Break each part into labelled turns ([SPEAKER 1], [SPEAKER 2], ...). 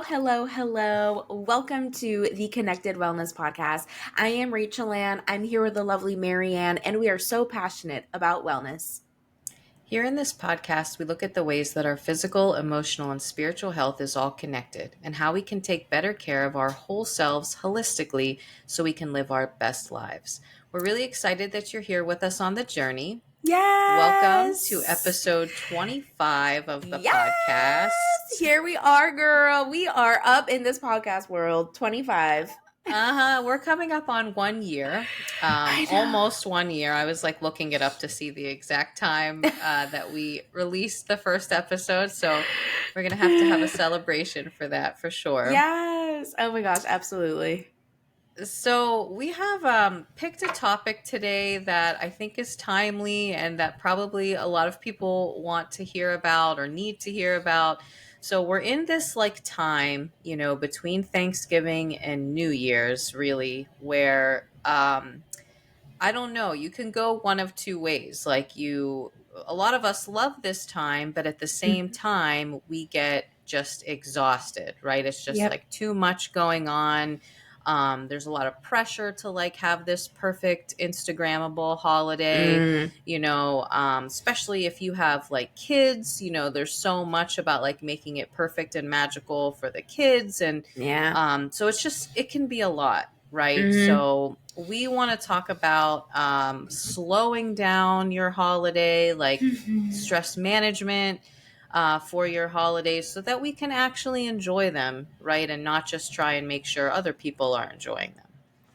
[SPEAKER 1] Hello, hello, hello. Welcome to the Connected Wellness Podcast. I am Rachel Ann. I'm here with the lovely Marianne, and we are so passionate about wellness.
[SPEAKER 2] Here in this podcast, we look at the ways that our physical, emotional, and spiritual health is all connected and how we can take better care of our whole selves holistically so we can live our best lives. We're really excited that you're here with us on the journey. Welcome to
[SPEAKER 1] Yes.
[SPEAKER 2] episode 25 of the
[SPEAKER 1] Yes.
[SPEAKER 2] podcast.
[SPEAKER 1] Here we are, girl. We are up in this podcast world. 25.
[SPEAKER 2] We're coming up on 1 year,
[SPEAKER 1] I know.
[SPEAKER 2] almost 1 year. I was like looking it up to see the exact time that we released the first episode. So we're going to have a celebration for that for sure.
[SPEAKER 1] Yes. Oh my gosh, absolutely.
[SPEAKER 2] So we have picked a topic today that I think is timely and that probably a lot of people want to hear about or need to hear about. So we're in this like time, between Thanksgiving and New Year's, really, where I don't know, you can go one of two ways. A lot of us love this time, but at the same
[SPEAKER 1] Mhm.
[SPEAKER 2] time, we get just exhausted, right? It's just
[SPEAKER 1] Yep.
[SPEAKER 2] like too much going on. There's a lot of pressure to like have this perfect Instagrammable holiday,
[SPEAKER 1] Mm,
[SPEAKER 2] especially if you have like kids, there's so much about like making it perfect and magical for the kids. And
[SPEAKER 1] yeah.
[SPEAKER 2] so it can be a lot, right?
[SPEAKER 1] Hmm.
[SPEAKER 2] So we want to talk about slowing down your holiday, like stress management for your holidays so that we can actually enjoy them, right? And not just try and make sure other people are enjoying them.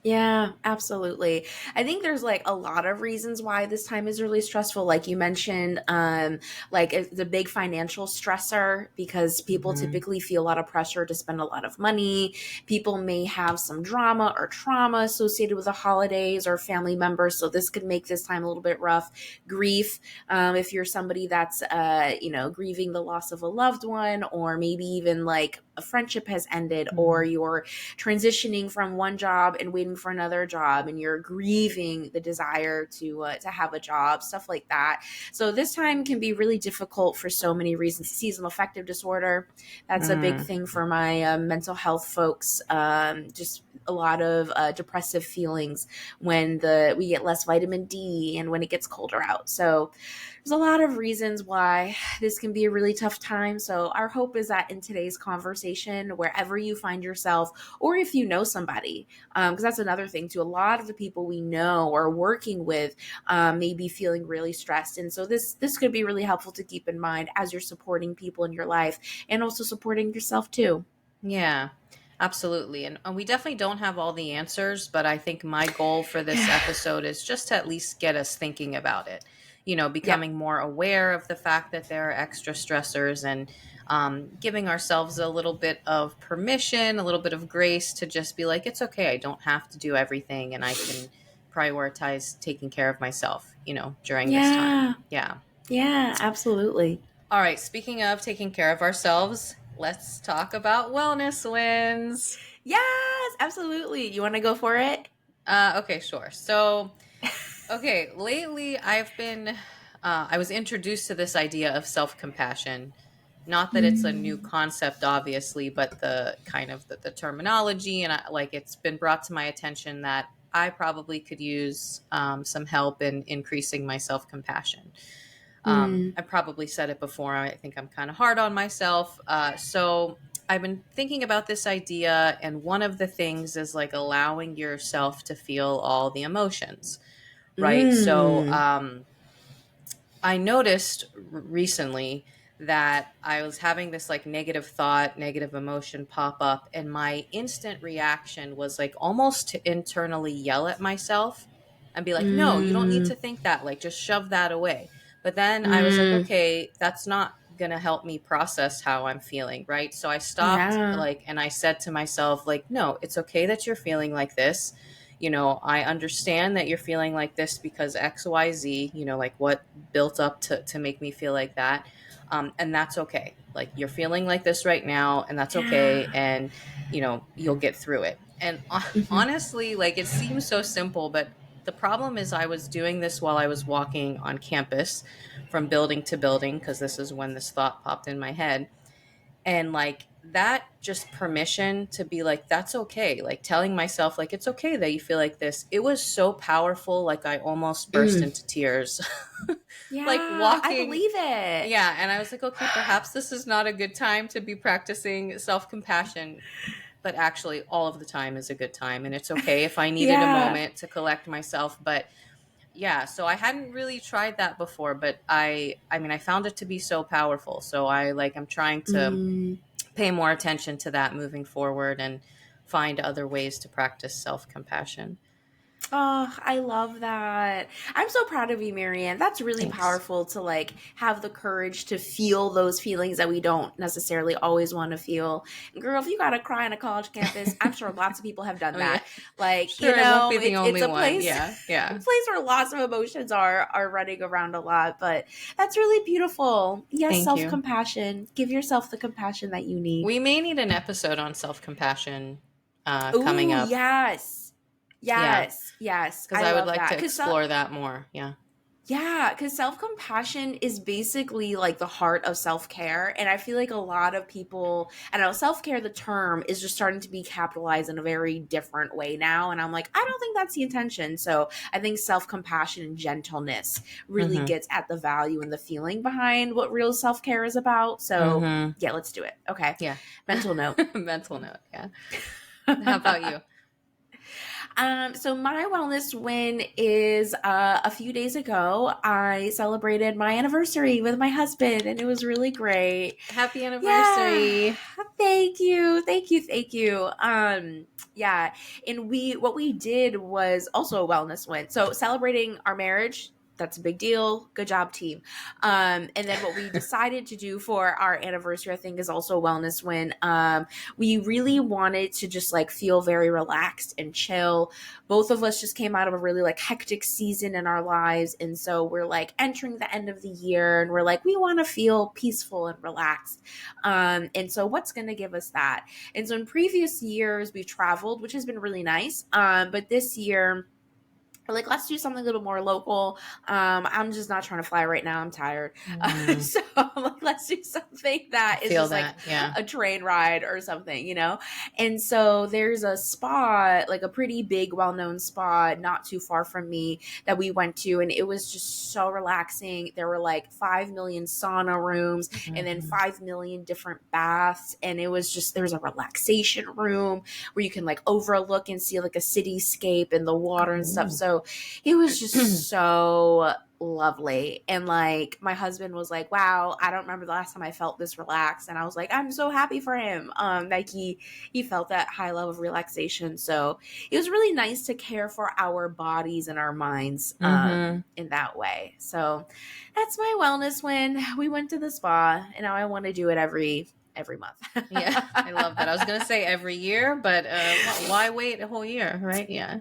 [SPEAKER 1] Yeah, absolutely. I think there's like a lot of reasons why this time is really stressful. Like you mentioned, like it's a big financial stressor because people
[SPEAKER 2] Mm-hmm.
[SPEAKER 1] typically feel a lot of pressure to spend a lot of money. People may have some drama or trauma associated with the holidays or family members. So this could make this time a little bit rough. Grief, if you're somebody that's, grieving the loss of a loved one, or maybe even like a friendship has ended, or you're transitioning from one job and waiting for another job, and you're grieving the desire to have a job, stuff like that. So this time can be really difficult for so many reasons. Seasonal affective disorder, that's a big
[SPEAKER 2] Mm.
[SPEAKER 1] thing for my mental health folks. Just a lot of depressive feelings when the we get less vitamin D and when it gets colder out. So there's a lot of reasons why this can be a really tough time. So our hope is that in today's conversation, wherever you find yourself, or if you know somebody, because that's another thing too, a lot of the people we know or working with may be feeling really stressed. And so this could be really helpful to keep in mind as you're supporting people in your life and also supporting yourself too.
[SPEAKER 2] Yeah, absolutely. And we definitely don't have all the answers, but I think my goal for this
[SPEAKER 1] Yeah.
[SPEAKER 2] episode is just to at least get us thinking about it,
[SPEAKER 1] Yep.
[SPEAKER 2] becoming more aware of the fact that there are extra stressors and giving ourselves a little bit of permission, a little bit of grace to just be like, it's okay. I don't have to do everything and I can prioritize taking care of myself, during this time.
[SPEAKER 1] Yeah.
[SPEAKER 2] Yeah.
[SPEAKER 1] Yeah, absolutely.
[SPEAKER 2] All right. Speaking of taking care of ourselves, let's talk about wellness wins.
[SPEAKER 1] Yes, absolutely. You want to go for it?
[SPEAKER 2] Okay, sure. So, okay, lately I was introduced to this idea of self compassion. Not that it's a new
[SPEAKER 1] Mm.
[SPEAKER 2] concept, obviously, but the kind of the terminology, and it's been brought to my attention that I probably could use some help in increasing my self compassion.
[SPEAKER 1] Mm.
[SPEAKER 2] I probably said it before. I think I'm kind of hard on myself. So I've been thinking about this idea, and one of the things is like allowing yourself to feel all the emotions, right? So
[SPEAKER 1] Mm.
[SPEAKER 2] I noticed recently that I was having this like negative thought, negative emotion pop up, and my instant reaction was like almost to internally yell at myself and be like, no, you don't need
[SPEAKER 1] Mm.
[SPEAKER 2] to think that. Like, just shove that away. But then I was like,
[SPEAKER 1] Mm.
[SPEAKER 2] okay, that's not going to help me process how I'm feeling, right? So I stopped,
[SPEAKER 1] Yeah.
[SPEAKER 2] like, and I said to myself, like, no, it's okay that you're feeling like this. I understand that you're feeling like this because XYZ, like what built up to make me feel like that. And that's okay. Like, you're feeling like this right now, and that's okay.
[SPEAKER 1] Yeah.
[SPEAKER 2] And, you'll get through it. And
[SPEAKER 1] Mhm.
[SPEAKER 2] honestly, like, it seems so simple, but the problem is I was doing this while I was walking on campus from building to building, because this is when this thought popped in my head. And like, that just permission to be like, that's okay. Like telling myself, like, it's okay that you feel like this. It was so powerful. Like I almost burst
[SPEAKER 1] Mm.
[SPEAKER 2] into tears. Like
[SPEAKER 1] Yeah, I
[SPEAKER 2] walking.
[SPEAKER 1] believe it.
[SPEAKER 2] Yeah. And I was like, okay, perhaps this is not a good time to be practicing self compassion, but actually all of the time is a good time. And it's okay if I needed a
[SPEAKER 1] Yeah.
[SPEAKER 2] moment to collect myself. But yeah, so I hadn't really tried that before, but I mean, I found it to be so powerful. So I'm trying to
[SPEAKER 1] Mm.
[SPEAKER 2] pay more attention to that moving forward and find other ways to practice self-compassion.
[SPEAKER 1] Oh, I love that. I'm so proud of you, Marianne. That's really
[SPEAKER 2] Thanks.
[SPEAKER 1] powerful to like have the courage to feel those feelings that we don't necessarily always want to feel. Girl, if you gotta cry on a college campus, I'm sure lots of people have done
[SPEAKER 2] Oh yeah.
[SPEAKER 1] that. Like,
[SPEAKER 2] Sure, I won't be the
[SPEAKER 1] it's
[SPEAKER 2] only
[SPEAKER 1] a
[SPEAKER 2] one.
[SPEAKER 1] place
[SPEAKER 2] Yeah.
[SPEAKER 1] a
[SPEAKER 2] Yeah.
[SPEAKER 1] place where lots of emotions are running around a lot, but that's really beautiful. Yes,
[SPEAKER 2] Thank you.
[SPEAKER 1] self-compassion. Give yourself the compassion that you need.
[SPEAKER 2] We may need an episode on self-compassion coming
[SPEAKER 1] Ooh,
[SPEAKER 2] up.
[SPEAKER 1] yes.
[SPEAKER 2] Yeah,
[SPEAKER 1] Yes. Yes.
[SPEAKER 2] because
[SPEAKER 1] I
[SPEAKER 2] I would
[SPEAKER 1] love
[SPEAKER 2] like
[SPEAKER 1] that.
[SPEAKER 2] to explore that more. Yeah.
[SPEAKER 1] Yeah, because self compassion is basically like the heart of self care. And I feel like a lot of people, I don't know, self care, the term is just starting to be capitalized in a very different way now. And I'm like, I don't think that's the intention. So I think self compassion and gentleness really
[SPEAKER 2] Mm-hmm.
[SPEAKER 1] gets at the value and the feeling behind what real self care is about. So
[SPEAKER 2] Mm-hmm.
[SPEAKER 1] yeah, let's do it. Okay.
[SPEAKER 2] Yeah.
[SPEAKER 1] Mental note.
[SPEAKER 2] Mental note. Yeah. How about you?
[SPEAKER 1] So my wellness win is a few days ago. I celebrated my anniversary with my husband, and it was really great.
[SPEAKER 2] Happy
[SPEAKER 1] Yeah,
[SPEAKER 2] anniversary.
[SPEAKER 1] thank you, thank you, thank you. Yeah, and what we did was also a wellness win. So celebrating our marriage. That's a big deal. Good job, team. And then what we decided to do for our anniversary, I think, is also a wellness win. We really wanted to just like feel very relaxed and chill. Both of us just came out of a really like hectic season in our lives, and so we're like entering the end of the year, and we're like we want to feel peaceful and relaxed. And so what's going to give us that? And so in previous years we've traveled, which has been really nice. But this year, like, let's do something a little more local. I'm just not trying to fly right now. I'm tired.
[SPEAKER 2] Mm,
[SPEAKER 1] So I'm like, let's do something
[SPEAKER 2] I
[SPEAKER 1] that is
[SPEAKER 2] feel
[SPEAKER 1] just like
[SPEAKER 2] that. Yeah.
[SPEAKER 1] a train ride or something. And so there's a spa, like a pretty big, well-known spa not too far from me that we went to. And it was just so relaxing. There were like 5 million sauna rooms and then
[SPEAKER 2] Mhm.
[SPEAKER 1] 5 million different baths. And it was just, there's a relaxation room where you can like overlook and see like a cityscape and the water and stuff.
[SPEAKER 2] Ooh.
[SPEAKER 1] So it was just so lovely. And like my husband was like, wow, I don't remember the last time I felt this relaxed. And I was like, I'm so happy for him. Like he felt that high level of relaxation. So it was really nice to care for our bodies and our minds
[SPEAKER 2] Hmm.
[SPEAKER 1] in that way. So that's my wellness win. We went to the spa and now I want to do it every month.
[SPEAKER 2] Yeah, I love that. I was gonna say every year, but why wait a whole year, right? Yeah.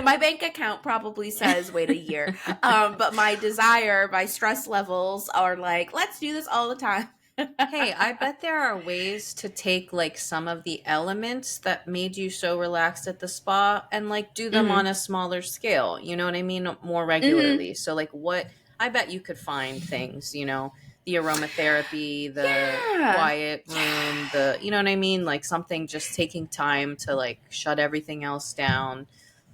[SPEAKER 1] My bank account probably says wait a year. But my desire, my stress levels are like, let's do this all the time.
[SPEAKER 2] Hey, I bet there are ways to take like some of the elements that made you so relaxed at the spa and like do them
[SPEAKER 1] Hmm.
[SPEAKER 2] on a smaller scale. You know what I mean? More
[SPEAKER 1] Hmm.
[SPEAKER 2] regularly. So like what I bet you could find things, the aromatherapy, the
[SPEAKER 1] Yeah.
[SPEAKER 2] quiet room, you know what I mean? Like something just taking time to like shut everything else down.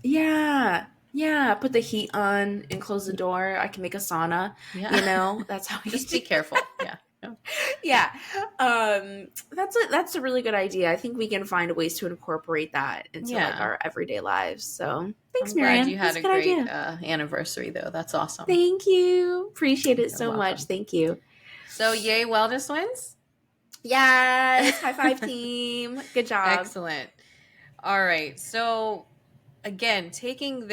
[SPEAKER 1] Yeah. Yeah. Put the heat on and close the door. I can make a sauna.
[SPEAKER 2] Yeah.
[SPEAKER 1] That's how we
[SPEAKER 2] Just
[SPEAKER 1] do.
[SPEAKER 2] be careful. Yeah. Yeah.
[SPEAKER 1] Yeah. That's a really good idea. I think we can find ways to incorporate that into like
[SPEAKER 2] Yeah.
[SPEAKER 1] our everyday lives. So thanks,
[SPEAKER 2] I'm glad you
[SPEAKER 1] Marianne.
[SPEAKER 2] had
[SPEAKER 1] That's a
[SPEAKER 2] a
[SPEAKER 1] good
[SPEAKER 2] great
[SPEAKER 1] idea.
[SPEAKER 2] anniversary though. That's awesome.
[SPEAKER 1] Thank you. Appreciate it
[SPEAKER 2] You're
[SPEAKER 1] so much.
[SPEAKER 2] welcome.
[SPEAKER 1] Thank you.
[SPEAKER 2] So, yay, wellness wins.
[SPEAKER 1] Yes. High five, team. Good job.
[SPEAKER 2] Excellent. All right. So, again, taking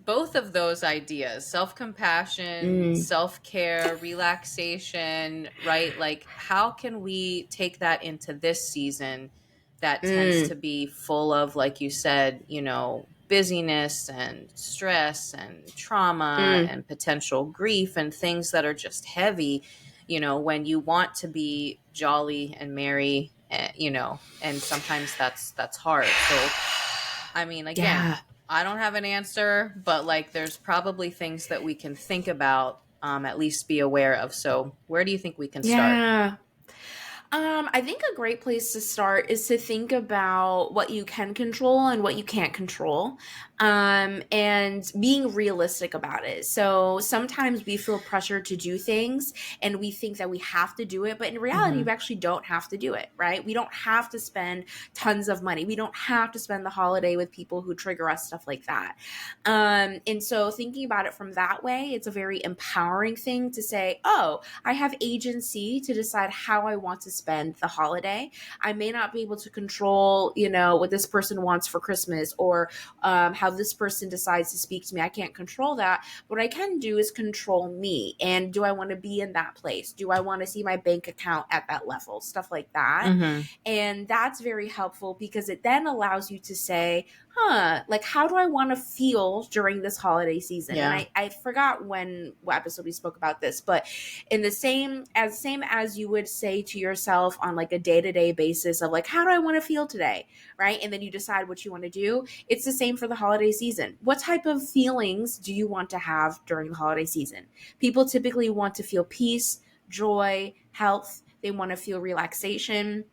[SPEAKER 2] both of those ideas, self compassion,
[SPEAKER 1] Mm,
[SPEAKER 2] self care, relaxation, right? Like, how can we take that into this season that tends to
[SPEAKER 1] mm,
[SPEAKER 2] be full of, like you said, busyness and stress and trauma
[SPEAKER 1] mm.
[SPEAKER 2] and potential grief and things that are just heavy, when you want to be jolly and merry, and sometimes that's hard. So, I mean, again,
[SPEAKER 1] Yeah.
[SPEAKER 2] I don't have an answer, but like there's probably things that we can think about, at least be aware of. So, where do you think we can start?
[SPEAKER 1] Yeah. I think a great place to start is to think about what you can control and what you can't control, and being realistic about it. So sometimes we feel pressure to do things and we think that we have to do it, but in reality,
[SPEAKER 2] Mm-hmm.
[SPEAKER 1] we actually don't have to do it, right? We don't have to spend tons of money. We don't have to spend the holiday with people who trigger us, stuff like that. And so thinking about it from that way, it's a very empowering thing to say, oh, I have agency to decide how I want to spend the holiday. I may not be able to control, what this person wants for Christmas, or how this person decides to speak to me. I can't control that. What I can do is control me. And do I want to be in that place? Do I want to see my bank account at that level? Stuff like that.
[SPEAKER 2] Mm-hmm.
[SPEAKER 1] And that's very helpful because it then allows you to say, like, how do I want to feel during this holiday season? And
[SPEAKER 2] Yeah.
[SPEAKER 1] I forgot what episode we spoke about this, but in the same as you would say to yourself on like a day-to-day basis of like, how do I want to feel today? Right. And then you decide what you want to do. It's the same for the holiday season. What type of feelings do you want to have during the holiday season? People typically want to feel peace, joy, health. They want to feel relaxation.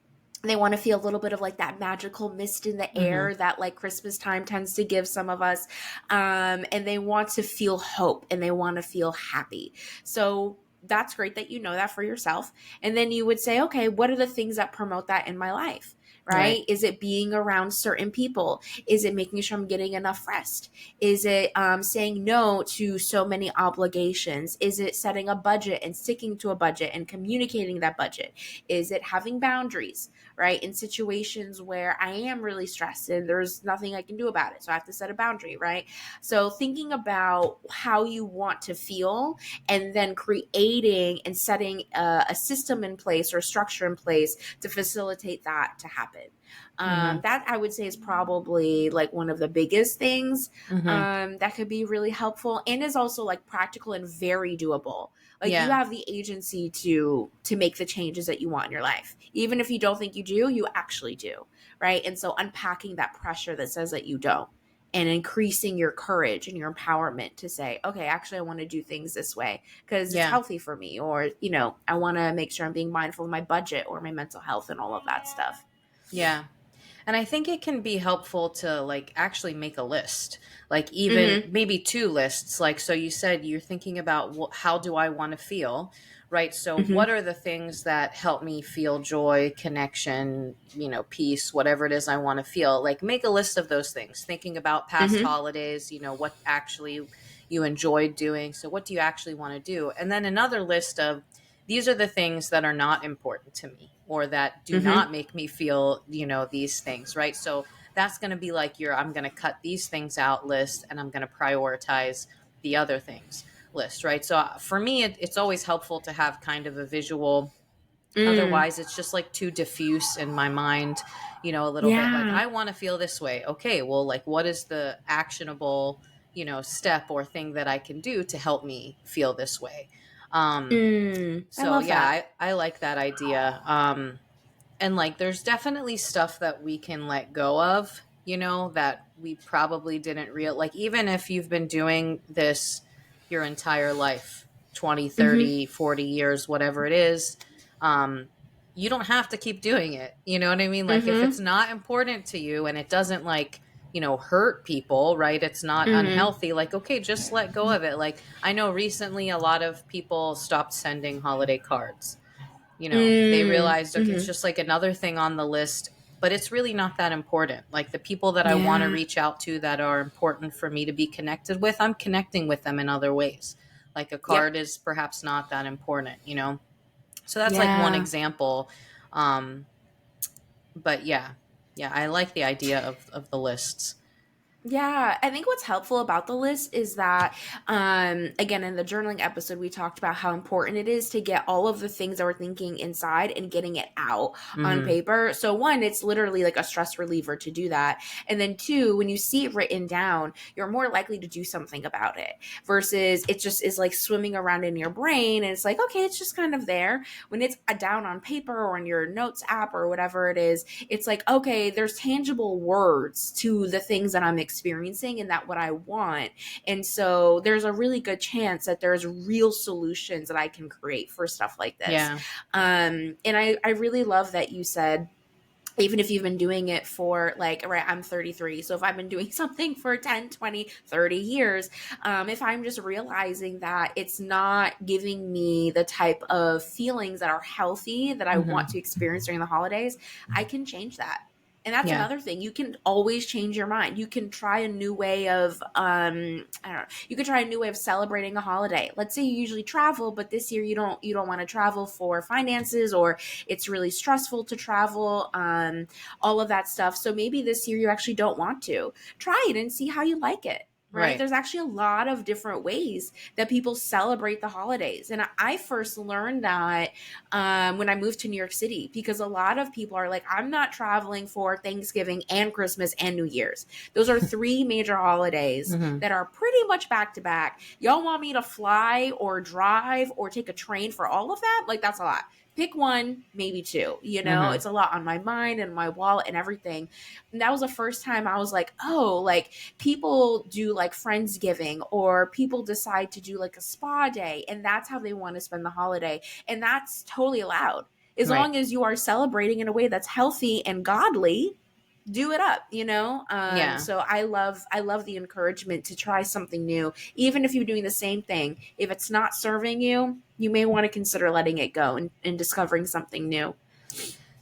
[SPEAKER 1] They want to feel a little bit of like that magical mist in the
[SPEAKER 2] Mm-hmm.
[SPEAKER 1] air that like Christmas time tends to give some of us. And they want to feel hope and they want to feel happy. So that's great that you know that for yourself. And then you would say, okay, what are the things that promote that in my life?
[SPEAKER 2] Right.
[SPEAKER 1] Right? Is it being around certain people? Is it making sure I'm getting enough rest? Is it saying no to so many obligations? Is it setting a budget and sticking to a budget and communicating that budget? Is it having boundaries, right? In situations where I am really stressed and there's nothing I can do about it. So I have to set a boundary, right? So thinking about how you want to feel and then creating and setting a system in place or structure in place to facilitate that to happen.
[SPEAKER 2] Mm-hmm.
[SPEAKER 1] That I would say is probably like one of the biggest things
[SPEAKER 2] Mm-hmm.
[SPEAKER 1] that could be really helpful and is also like practical and very doable. Like you
[SPEAKER 2] Yeah.
[SPEAKER 1] have the agency to make the changes that you want in your life. Even if you don't think you do, you actually do, right? And so unpacking that pressure that says that you don't and increasing your courage and your empowerment to say, okay, actually I want to do things this way because it's
[SPEAKER 2] Yeah.
[SPEAKER 1] healthy for me, or I want to make sure I'm being mindful of my budget or my mental health and all of that stuff.
[SPEAKER 2] Yeah. And I think it can be helpful to like actually make a list, like even
[SPEAKER 1] Mhm.
[SPEAKER 2] maybe two lists. Like, so you said you're thinking about how do I want to feel, right? So, what
[SPEAKER 1] Mhm.
[SPEAKER 2] are the things that help me feel joy, connection, peace, whatever it is I want to feel? Like, make a list of those things, thinking about past
[SPEAKER 1] Mhm.
[SPEAKER 2] holidays, what actually you enjoyed doing. So, what do you actually want to do? And then another list of these are the things that are not important to me or that do
[SPEAKER 1] Mhm.
[SPEAKER 2] not make me feel, these things, right? So that's going to be like I'm going to cut these things out list and I'm going to prioritize the other things list, right? So for me, it's always helpful to have kind of a visual.
[SPEAKER 1] Mm.
[SPEAKER 2] Otherwise, it's just like too diffuse in my mind, a little bit like
[SPEAKER 1] Yeah.
[SPEAKER 2] I want to feel this way. Okay, well, like what is the actionable, step or thing that I can do to help me feel this way? Um,
[SPEAKER 1] I
[SPEAKER 2] so
[SPEAKER 1] love
[SPEAKER 2] yeah,
[SPEAKER 1] that.
[SPEAKER 2] I like that idea. And like there's definitely stuff that we can let go of, that we probably didn't like even if you've been doing this your entire life, 20,
[SPEAKER 1] Mhm.
[SPEAKER 2] 30, 40 years, whatever it is, um, you don't have to keep doing it. You know what I mean? Like if it's
[SPEAKER 1] Mhm.
[SPEAKER 2] not important to you and it doesn't like, hurt people, right? It's not
[SPEAKER 1] Mhm.
[SPEAKER 2] unhealthy. Like, okay, just let go of it. Like I know recently a lot of people stopped sending holiday cards. They
[SPEAKER 1] Mm.
[SPEAKER 2] realized, okay, it's
[SPEAKER 1] Mhm.
[SPEAKER 2] just like another thing on the list, but it's really not that important. Like the people that I want to
[SPEAKER 1] Yeah.
[SPEAKER 2] reach out to that are important for me to be connected with, I'm connecting with them in other ways. Like a
[SPEAKER 1] Yep.
[SPEAKER 2] card is perhaps not that important. So that's like one
[SPEAKER 1] Yeah.
[SPEAKER 2] example. Um, but yeah, yeah, I like the idea of the lists.
[SPEAKER 1] Yeah, I think what's helpful about the list is that, again, in the journaling episode, we talked about how important it is to get all of the things that we're thinking inside and getting it out on
[SPEAKER 2] Mm-hmm.
[SPEAKER 1] paper. So, one, it's literally like a stress reliever to do that. And then, two, when you see it written down, you're more likely to do something about it versus it just is like swimming around in your brain and it's like, okay, it's just kind of there. When it's down on paper or in your notes app or whatever it is, it's like, okay, there's tangible words to the things that I'm experiencing and that what I want. And so there's a really good chance that there's real solutions that I can create for stuff like this.
[SPEAKER 2] Yeah.
[SPEAKER 1] And I really love that you said, even if you've been doing it for like, right, I'm 33, so if I've been doing something for 10, 20, 30 years, if I'm just realizing that it's not giving me the type of feelings that are healthy that I want to
[SPEAKER 2] Hmm.
[SPEAKER 1] experience during the holidays, I can change that. And that's
[SPEAKER 2] Yeah.
[SPEAKER 1] another thing. You can always change your mind. You can try a new way of I don't know. You could try a new way of celebrating a holiday. Let's say you usually travel, but this year you don't want to travel for finances, or it's really stressful to travel, all of that stuff. So maybe this year you actually don't want to. Try it and see how you like it. Right.
[SPEAKER 2] Right.
[SPEAKER 1] There's actually a lot of different ways that people celebrate the holidays. And I first learned that when I moved to New York City, because a lot of people are like, I'm not traveling for Thanksgiving and Christmas and New Year's. Those are three major holidays
[SPEAKER 2] Hmm.
[SPEAKER 1] that are pretty much back to back. Y'all want me to fly or drive or take a train for all of that? Like, that's a lot. Pick one, maybe two.
[SPEAKER 2] Hmm.
[SPEAKER 1] It's a lot on my mind and my wallet and everything. And that was the first time I was like, oh, like people do like Friendsgiving, or people decide to do like a spa day, and that's how they want to spend the holiday. And that's totally allowed. As
[SPEAKER 2] Right.
[SPEAKER 1] long as you are celebrating in a way that's healthy and godly, do it up.
[SPEAKER 2] Yeah.
[SPEAKER 1] So I love the encouragement to try something new, even if you're doing the same thing. If it's not serving you, you may want to consider letting it go and discovering something new.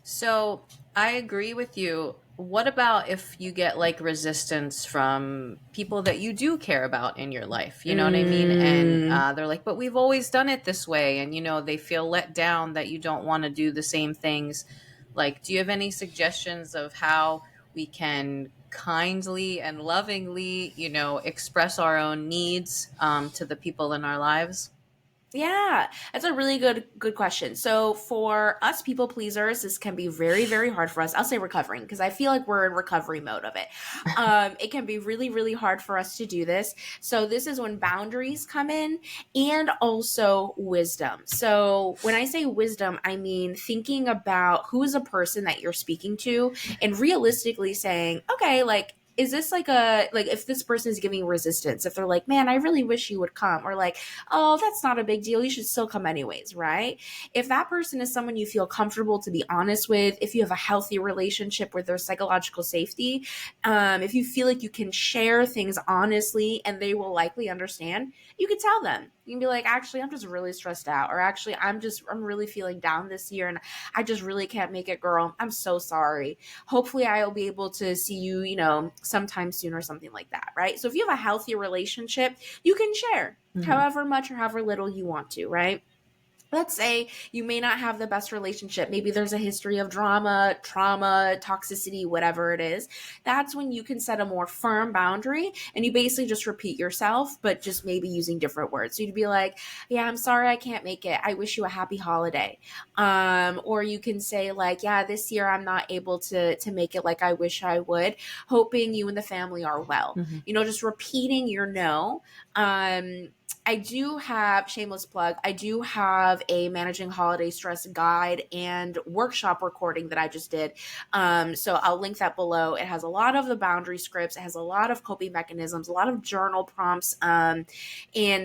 [SPEAKER 2] So I agree with you. What about if you get like resistance from people that you do care about in your life? You know what I mean? And
[SPEAKER 1] Mm,
[SPEAKER 2] they're like, but we've always done it this way. And, they feel let down that you don't want to do the same things. Like, do you have any suggestions of how we can kindly and lovingly, express our own needs to the people in our lives?
[SPEAKER 1] Yeah, that's a really good question. So for us people pleasers, this can be very, very hard for us. I'll say recovering, because I feel like we're in recovery mode of it. It can be really, really hard for us to do this. So this is when boundaries come in, and also wisdom. So when I say wisdom, I mean thinking about who is a person that you're speaking to, and realistically saying, okay, like, is this like if this person is giving resistance, if they're like, man, I really wish you would come, or like, oh, that's not a big deal, you should still come anyways, right? If that person is someone you feel comfortable to be honest with, if you have a healthy relationship with their psychological safety, if you feel like you can share things honestly and they will likely understand, you can tell them. You can be like, actually, I'm just really stressed out, or actually, I'm really feeling down this year and I just really can't make it, girl. I'm so sorry. Hopefully I'll be able to see you, sometime soon, or something like that, right? So if you have a healthy relationship, you can share
[SPEAKER 2] Hmm.
[SPEAKER 1] however much or however little you want to, right? Let's say you may not have the best relationship. Maybe there's a history of drama, trauma, toxicity, whatever it is. That's when you can set a more firm boundary, and you basically just repeat yourself, but just maybe using different words. So you'd be like, yeah, I'm sorry I can't make it. I wish you a happy holiday. Or you can say like, yeah, this year I'm not able to make it like I wish I would. Hoping you and the family are well.
[SPEAKER 2] Hmm.
[SPEAKER 1] Just repeating your no. I do have, shameless plug, I do have a managing holiday stress guide and workshop recording that I just did. So I'll link that below. It has a lot of the boundary scripts, it has a lot of coping mechanisms, a lot of journal prompts, and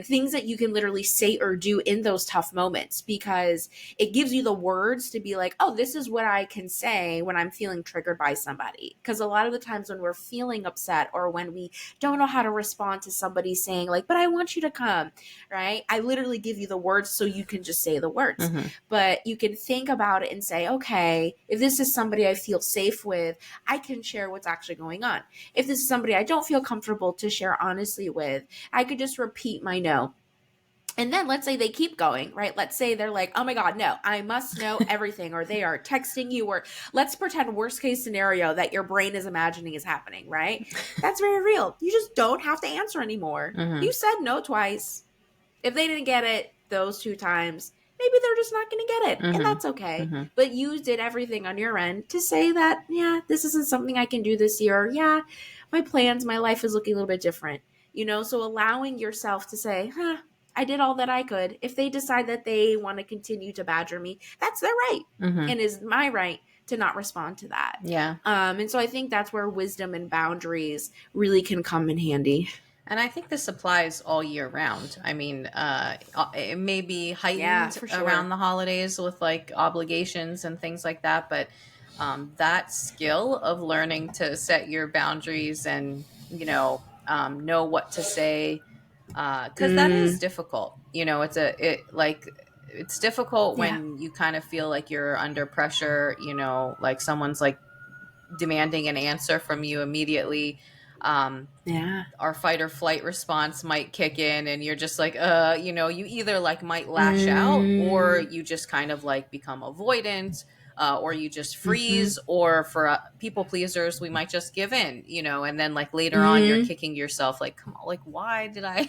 [SPEAKER 1] things that you can literally say or do in those tough moments, because it gives you the words to be like, oh, this is what I can say when I'm feeling triggered by somebody. Because a lot of the times when we're feeling upset, or when we don't know how to respond to somebody saying like, but I want you to come, right? I literally give you the words so you can just say the words.
[SPEAKER 2] Hmm.
[SPEAKER 1] But you can think about it and say, okay, if this is somebody I feel safe with, I can share what's actually going on. If this is somebody I don't feel comfortable to share honestly with, I could just repeat my no. And then let's say they keep going, right? Let's say they're like, oh my God, no, I must know everything. Or they are texting you, or let's pretend worst case scenario that your brain is imagining is happening, right? That's very real. You just don't have to answer anymore.
[SPEAKER 2] Hmm.
[SPEAKER 1] You said no twice. If they didn't get it those two times, maybe they're just not going to get it. And
[SPEAKER 2] Hmm.
[SPEAKER 1] that's okay.
[SPEAKER 2] Hmm.
[SPEAKER 1] But you did everything on your end to say that, yeah, this isn't something I can do this year. Or, yeah, my plans, my life is looking a little bit different. So allowing yourself to say, I did all that I could. If they decide that they want to continue to badger me, that's their right.
[SPEAKER 2] Hmm.
[SPEAKER 1] And is my right to not respond to that.
[SPEAKER 2] Yeah.
[SPEAKER 1] And so I think that's where wisdom and boundaries really can come in handy.
[SPEAKER 2] And I think this applies all year round. I mean, it may be
[SPEAKER 1] Yeah,
[SPEAKER 2] heightened
[SPEAKER 1] for
[SPEAKER 2] around
[SPEAKER 1] sure.
[SPEAKER 2] the holidays with like obligations and things like that. But that skill of learning to set your boundaries and, know what to say, because that is
[SPEAKER 1] Mm,
[SPEAKER 2] difficult. It's difficult
[SPEAKER 1] yeah.
[SPEAKER 2] when you kind of feel like you're under pressure, like someone's like demanding an answer from you immediately. Um,
[SPEAKER 1] Yeah.
[SPEAKER 2] our fight or flight response might kick in, and you're just like, you either like might lash out, or
[SPEAKER 1] Mm,
[SPEAKER 2] you just kind of like become avoidant, or you just
[SPEAKER 1] mm-hmm.
[SPEAKER 2] freeze, or for people pleasers, we might just give in, and then like later on you're
[SPEAKER 1] Mm,
[SPEAKER 2] kicking yourself like, come on, like why did I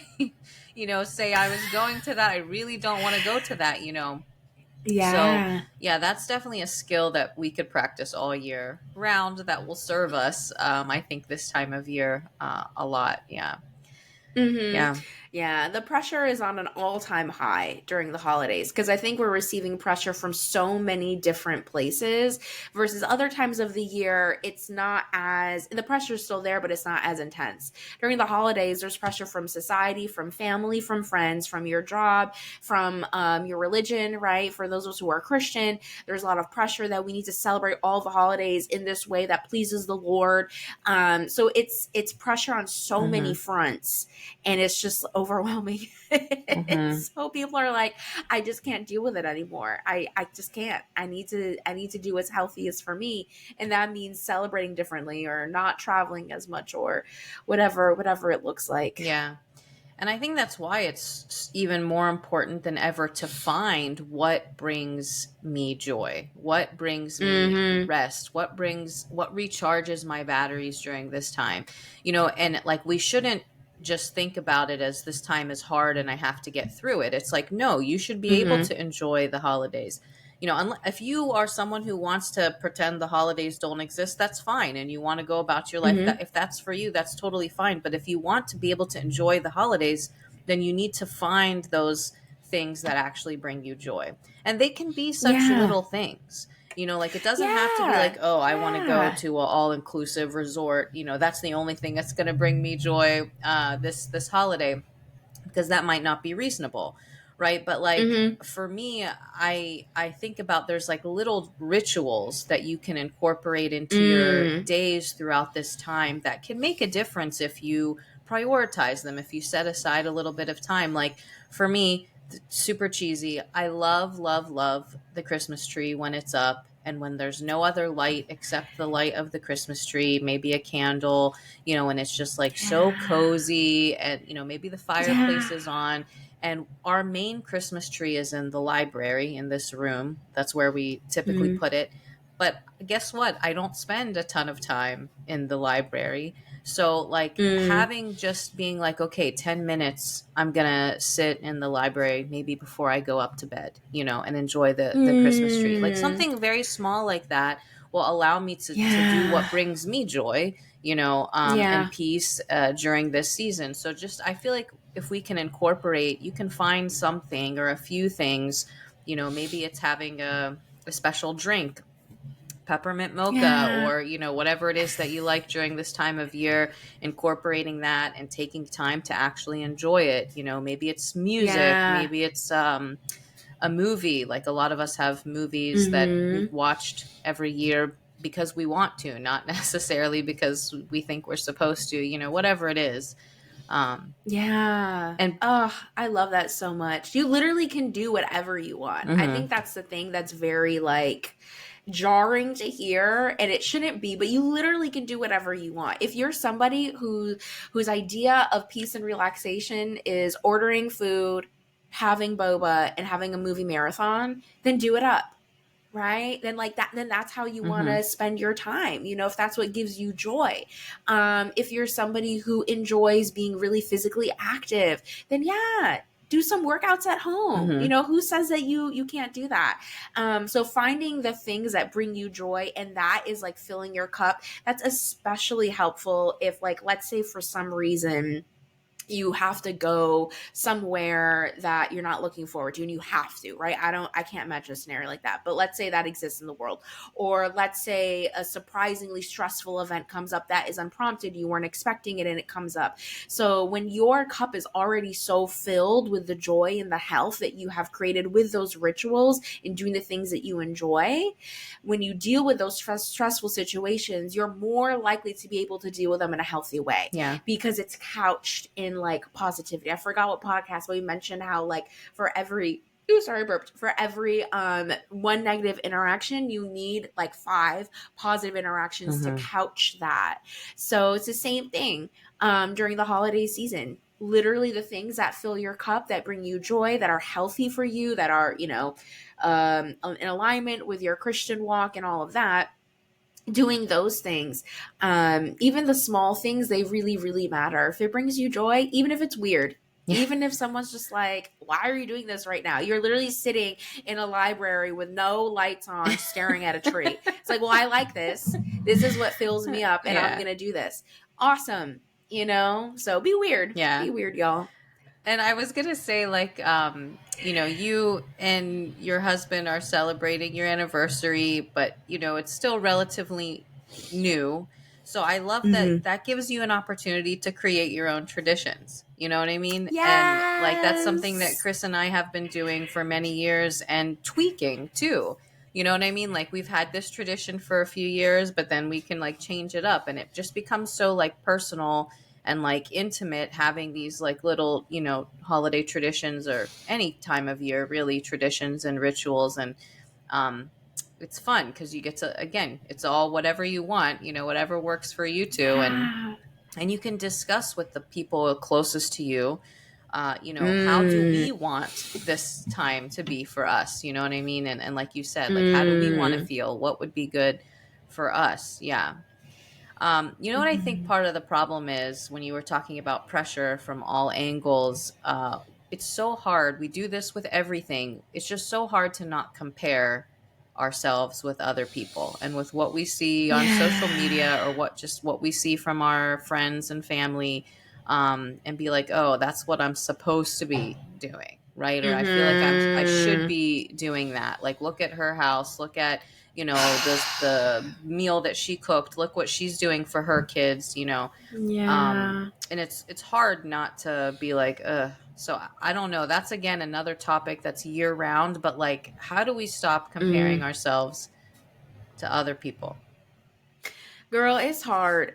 [SPEAKER 2] say I was going to that? I really don't want to go to that. So,
[SPEAKER 1] yeah.
[SPEAKER 2] yeah, that's definitely a skill that we could practice all year round that will serve us, I think, this time of year a lot. Yeah.
[SPEAKER 1] Mm-hmm.
[SPEAKER 2] Yeah.
[SPEAKER 1] Yeah, the pressure is on an all-time high during the holidays because I think we're receiving pressure from so many different places versus other times of the year. It's not as the pressure is still there, but it's not as intense. During the holidays, there's pressure from society, from family, from friends, from your job, from your religion. Right? For those of us who are Christian, there's a lot of pressure that we need to celebrate all the holidays in this way that pleases the Lord. So it's pressure on so many
[SPEAKER 2] Mm-hmm.
[SPEAKER 1] fronts and it's just overwhelming.
[SPEAKER 2] Mm-hmm.
[SPEAKER 1] So people are like, I just can't deal with it anymore. I just can't. I need to do what's healthiest for me. And that means celebrating differently or not traveling as much or whatever it looks like.
[SPEAKER 2] Yeah. And I think that's why it's even more important than ever to find what brings me joy, what brings me
[SPEAKER 1] Mm-hmm.
[SPEAKER 2] rest, what recharges my batteries during this time. And like we shouldn't just think about it as this time is hard and I have to get through it. It's like, no, you should be able
[SPEAKER 1] Mm-hmm.
[SPEAKER 2] to enjoy the holidays. If you are someone who wants to pretend the holidays don't exist, that's fine. And you want to go about your life, that
[SPEAKER 1] Mm-hmm.
[SPEAKER 2] if that's for you, that's totally fine. But if you want to be able to enjoy the holidays, then you need to find those things that actually bring you joy. And they can be such
[SPEAKER 1] Yeah.
[SPEAKER 2] little things. Like it doesn't have to be like,
[SPEAKER 1] Yeah.
[SPEAKER 2] oh, I want to go
[SPEAKER 1] Yeah.
[SPEAKER 2] to an all-inclusive resort. That's the only thing that's going to bring me joy this holiday, because that might not be reasonable, right? But like
[SPEAKER 1] Mm-hmm.
[SPEAKER 2] for me, I think about, there's like little rituals that you can incorporate into your
[SPEAKER 1] Mm.
[SPEAKER 2] days throughout this time that can make a difference if you prioritize them, if you set aside a little bit of time. Like for me, super cheesy, I love the Christmas tree when it's up and when there's no other light except the light of the Christmas tree, maybe a candle, and it's just like so
[SPEAKER 1] Yeah.
[SPEAKER 2] cozy, and maybe the fireplace
[SPEAKER 1] Yeah.
[SPEAKER 2] is on, and our main Christmas tree is in the library in this room. That's where we typically
[SPEAKER 1] Mm.
[SPEAKER 2] put it. But guess what? I don't spend a ton of time in the library. So like
[SPEAKER 1] Mm.
[SPEAKER 2] having just being like, okay, 10 minutes, I'm going to sit in the library maybe before I go up to bed, and enjoy the Christmas tree. Like
[SPEAKER 1] Mm.
[SPEAKER 2] something very small like that will allow me to do
[SPEAKER 1] Yeah.
[SPEAKER 2] what brings me joy, and
[SPEAKER 1] Yeah.
[SPEAKER 2] peace during this season. So just, I feel like if we can incorporate, you can find something or a few things, maybe it's having a special drink, peppermint mocha,
[SPEAKER 1] Yeah.
[SPEAKER 2] or whatever it is that you like during this time of year, incorporating that and taking time to actually enjoy it. Maybe it's music,
[SPEAKER 1] Yeah.
[SPEAKER 2] maybe it's a movie. Like a lot of us have movies that we've
[SPEAKER 1] Mhm.
[SPEAKER 2] watched every year because we want to, not necessarily because we think we're supposed to, whatever it is.
[SPEAKER 1] Yeah.
[SPEAKER 2] And
[SPEAKER 1] Oh, I love that so much. You literally can do whatever you want. I think
[SPEAKER 2] mhm,
[SPEAKER 1] that's the thing that's very like jarring to hear and it shouldn't be, but you literally can do whatever you want. If you're somebody whose idea of peace and relaxation is ordering food, having boba and having a movie marathon, then do it up. Right, then like that, then that's how you want
[SPEAKER 2] mhm,
[SPEAKER 1] to spend your time, if that's what gives you joy. If you're somebody who enjoys being really physically active, then yeah, do some workouts at home.
[SPEAKER 2] mhm,
[SPEAKER 1] Who says that you can't do that? So finding the things that bring you joy, and that is like filling your cup, that's especially helpful if, like, let's say for some reason you have to go somewhere that you're not looking forward to, and you have to, right? I can't imagine a scenario like that, but let's say that exists in the world. Or let's say a surprisingly stressful event comes up that is unprompted, you weren't expecting it, and it comes up. So when your cup is already so filled with the joy and the health that you have created with those rituals and doing the things that you enjoy, when you deal with those stressful situations, you're more likely to be able to deal with them in a healthy way,
[SPEAKER 2] Yeah.
[SPEAKER 1] because it's couched in like positivity. I forgot what podcast, but we mentioned how like for every burped. For every one negative interaction, you need like 5 positive interactions to
[SPEAKER 2] Mm-hmm.
[SPEAKER 1] couch that. So it's the same thing during the holiday season. Literally the things that fill your cup, that bring you joy, that are healthy for you, that are, in alignment with your Christian walk and all of that, doing those things, even the small things, they really, really matter. If it brings you joy, even if it's weird,
[SPEAKER 2] Yeah.
[SPEAKER 1] even if someone's just like, why are you doing this right now? You're literally sitting in a library with no lights on, staring at a tree. It's like, well, I like this. This is what fills me up, and I'm
[SPEAKER 2] Yeah.
[SPEAKER 1] going to do this. Awesome. So be weird.
[SPEAKER 2] Yeah.
[SPEAKER 1] Be weird, y'all.
[SPEAKER 2] And I was gonna say, like, you and your husband are celebrating your anniversary, but it's still relatively new. So I love that
[SPEAKER 1] Mm-hmm.
[SPEAKER 2] that gives you an opportunity to create your own traditions. You know what I mean? And like that's something that
[SPEAKER 1] Yes.
[SPEAKER 2] Chris and I have been doing for many years and tweaking too. You know what I mean? Like we've had this tradition for a few years, but then we can like change it up and it just becomes so like personal and like intimate, having these like little holiday traditions or any time of year really traditions and rituals. And um it's fun because you get to, again, it's all whatever you want, whatever works for you two. and
[SPEAKER 1] Yeah.
[SPEAKER 2] and you can discuss with the people closest to you, how do
[SPEAKER 1] Mm.
[SPEAKER 2] we want this time to be for us, you know what I mean? And like you said, like how do we want to
[SPEAKER 1] Mm.
[SPEAKER 2] feel, what would be good for us? Yeah. You know what I think
[SPEAKER 1] Mhm.
[SPEAKER 2] part of the problem is when you were talking about pressure from all angles? It's so hard. We do this with everything. It's just so hard to not compare ourselves with other people and with what we see on social media or
[SPEAKER 1] Yeah.
[SPEAKER 2] what we see from our friends and family, and be like, oh, that's what I'm supposed to be doing, right? Or I feel like I should
[SPEAKER 1] Mhm.
[SPEAKER 2] be doing that. Like, look at her house. Look at the meal that she cooked, look what she's doing for her kids,
[SPEAKER 1] Yeah.
[SPEAKER 2] and it's hard not to be like, so I don't know, that's again another topic that's year round, but like how do we stop comparing
[SPEAKER 1] Mm.
[SPEAKER 2] ourselves to other people?
[SPEAKER 1] Girl, it's hard.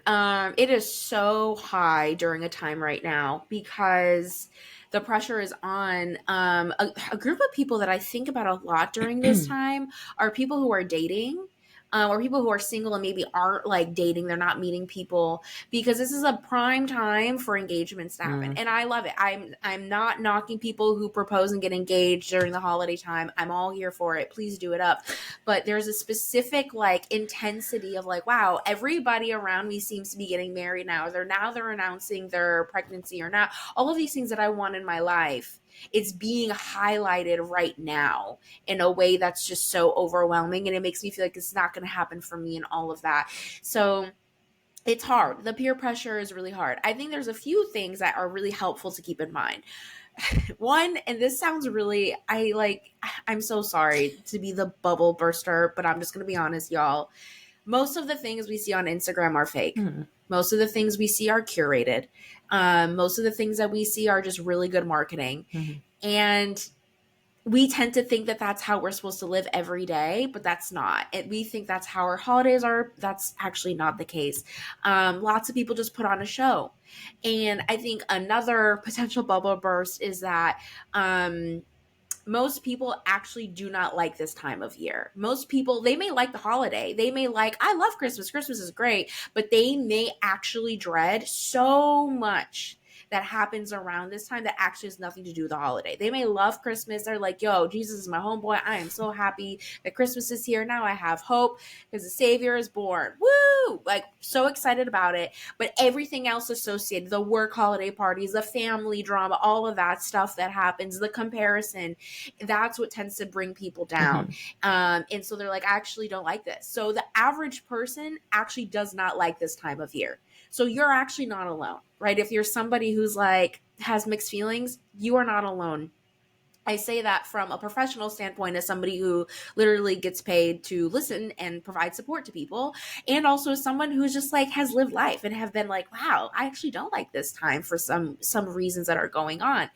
[SPEAKER 1] It is so high during a time right now because the pressure is on. A group of people that I think about a lot during this time are people who are dating. Or people who are single and maybe aren't like dating, they're not meeting people, because this is a prime time for engagements to happen.
[SPEAKER 2] Mm,
[SPEAKER 1] And I love it. I'm not knocking people who propose and get engaged during the holiday time. I'm all here for it. Please do it up. But there's a specific like intensity of like, wow, everybody around me seems to be getting married now. They're announcing their pregnancy, or not all of these things that I want in my life. It's being highlighted right now in a way that's just so overwhelming, and it makes me feel like it's not going to happen for me and all of that. So it's hard. The peer pressure is really hard. I think there's a few things that are really helpful to keep in mind. One, and this sounds really, I'm so sorry to be the bubble burster, but I'm just going to be honest, y'all. Most of the things we see on Instagram are fake.
[SPEAKER 2] mm,
[SPEAKER 1] Most of the things we see are curated. Most of the things that we see are just really good marketing.
[SPEAKER 2] mm,
[SPEAKER 1] And we tend to think that that's how we're supposed to live every day, but that's not. We think that's how our holidays are. That's actually not the case. Lots of people just put on a show. And I think another potential bubble burst is that most people actually do not like this time of year. Most people, they may like the holiday. They may like, I love Christmas. Christmas is great, but they may actually dread so much that happens around this time that actually has nothing to do with the holiday. They may love Christmas. They're like, yo, Jesus is my homeboy. I am so happy that Christmas is here. Now I have hope because the Savior is born. Woo! woohoo, like so excited about it. But everything else associated, the work holiday parties, the family drama, all of that stuff that happens, the comparison, that's what tends to bring people down.
[SPEAKER 2] Mm-hmm.
[SPEAKER 1] And so they're like, I actually don't like this. So the average person actually does not like this time of year. So you're actually not alone, right? If you're somebody who's like has mixed feelings, you are not alone. I say that from a professional standpoint as somebody who literally gets paid to listen and provide support to people, and also someone who's just like has lived life and have been like, wow, I actually don't like this time for some reasons that are going on.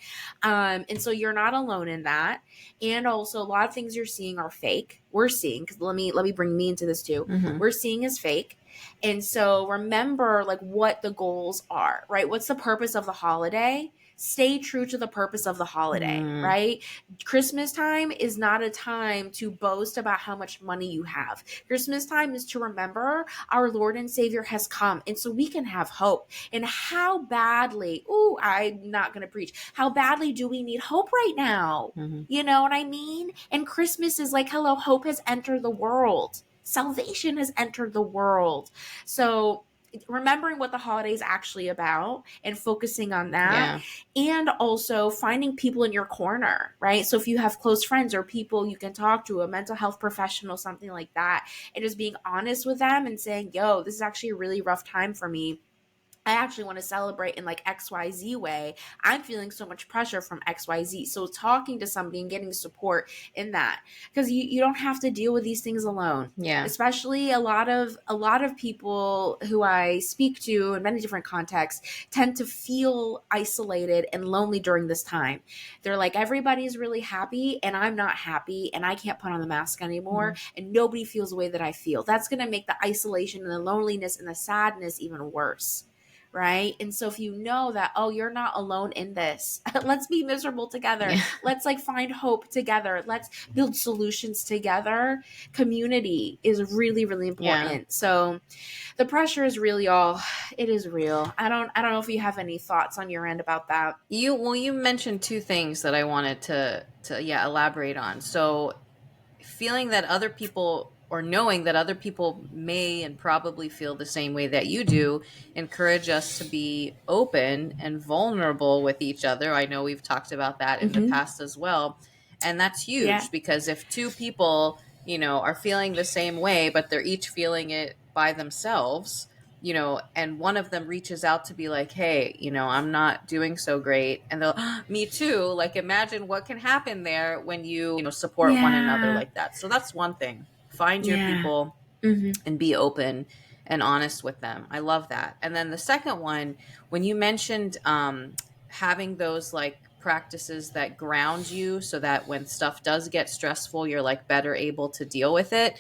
[SPEAKER 1] And so you're not alone in that. And also a lot of things you're seeing are fake. We're seeing, because let me bring me into this too.
[SPEAKER 2] Mm-hmm.
[SPEAKER 1] We're seeing is fake. And so remember like what the goals are, right? What's the purpose of the holiday? Stay true to the purpose of the holiday,
[SPEAKER 2] Mm,
[SPEAKER 1] right? Christmas time is not a time to boast about how much money you have. Christmas time is to remember our Lord and Savior has come. And so we can have hope. And how badly, ooh, I'm not going to preach. How badly do we need hope right now?
[SPEAKER 2] mm-hmm.
[SPEAKER 1] You know what I mean? And Christmas is like, hello, hope has entered the world. Salvation has entered the world. So remembering what the holiday is actually about and focusing on that,
[SPEAKER 2] Yeah.
[SPEAKER 1] and also finding people in your corner, right? So if you have close friends or people you can talk to, a mental health professional, something like that, and just being honest with them and saying, yo, this is actually a really rough time for me. I actually want to celebrate in like XYZ way. I'm feeling so much pressure from XYZ. So talking to somebody and getting support in that. Because you don't have to deal with these things alone.
[SPEAKER 2] Yeah.
[SPEAKER 1] Especially a lot of people who I speak to in many different contexts tend to feel isolated and lonely during this time. They're like, everybody's really happy and I'm not happy and I can't put on the mask
[SPEAKER 2] Mm-hmm.
[SPEAKER 1] anymore and nobody feels the way that I feel. That's gonna make the isolation and the loneliness and the sadness even worse, right? And so if you know that, oh, you're not alone in this, let's be miserable together.
[SPEAKER 2] Yeah.
[SPEAKER 1] Let's like find hope together. Let's build solutions together. Community is really, really
[SPEAKER 2] Yeah.
[SPEAKER 1] important. So the pressure is really all it is real. I don't know if you have any thoughts on your end about that.
[SPEAKER 2] You mentioned two things that I wanted to yeah, elaborate on. So feeling that other people or knowing that other people may and probably feel the same way that you do encourage us to be open and vulnerable with each other. I know we've talked about that in the
[SPEAKER 1] Mm-hmm.
[SPEAKER 2] past as well, and that's
[SPEAKER 1] Yeah.
[SPEAKER 2] huge because if two people, are feeling the same way but they're each feeling it by themselves, and one of them reaches out to be like, hey, I'm not doing so great, and they'll, me too, like imagine what can happen there when you support one another
[SPEAKER 1] Yeah.
[SPEAKER 2] like that. So that's one thing. Find your
[SPEAKER 1] Yeah.
[SPEAKER 2] people
[SPEAKER 1] Mm-hmm.
[SPEAKER 2] and be open and honest with them. I love that. And then the second one, when you mentioned having those like practices that ground you so that when stuff does get stressful, you're like better able to deal with it.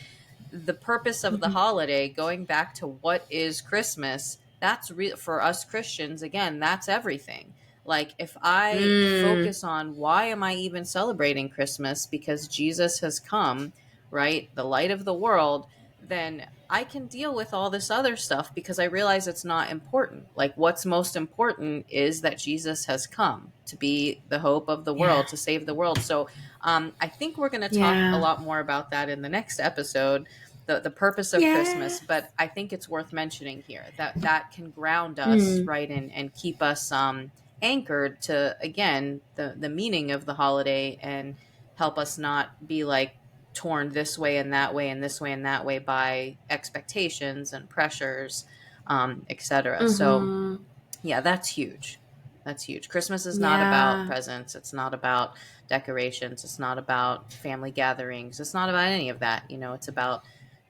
[SPEAKER 2] The purpose of the
[SPEAKER 1] Mm-hmm.
[SPEAKER 2] holiday, going back to what is Christmas, that's real for us Christians. Again, that's everything. Like if I
[SPEAKER 1] Mm.
[SPEAKER 2] focus on why am I even celebrating Christmas, because Jesus has come, right? The light of the world, then I can deal with all this other stuff because I realize it's not important. Like, what's most important is that Jesus has come to be the hope of the
[SPEAKER 1] Yeah.
[SPEAKER 2] world, to save the world. So, I think we're going to talk a
[SPEAKER 1] Yeah.
[SPEAKER 2] lot more about that in the next episode, the purpose of
[SPEAKER 1] Yeah.
[SPEAKER 2] Christmas. But I think it's worth mentioning here that that can ground us,
[SPEAKER 1] Mm.
[SPEAKER 2] right, and keep us anchored to, again, the meaning of the holiday, and help us not be like torn this way and that way and this way and that way by expectations and pressures, etc. So
[SPEAKER 1] Mm-hmm.
[SPEAKER 2] yeah, that's huge. That's huge. Christmas is not about
[SPEAKER 1] Yeah.
[SPEAKER 2] presents. It's not about decorations. It's not about family gatherings. It's not about any of that. It's about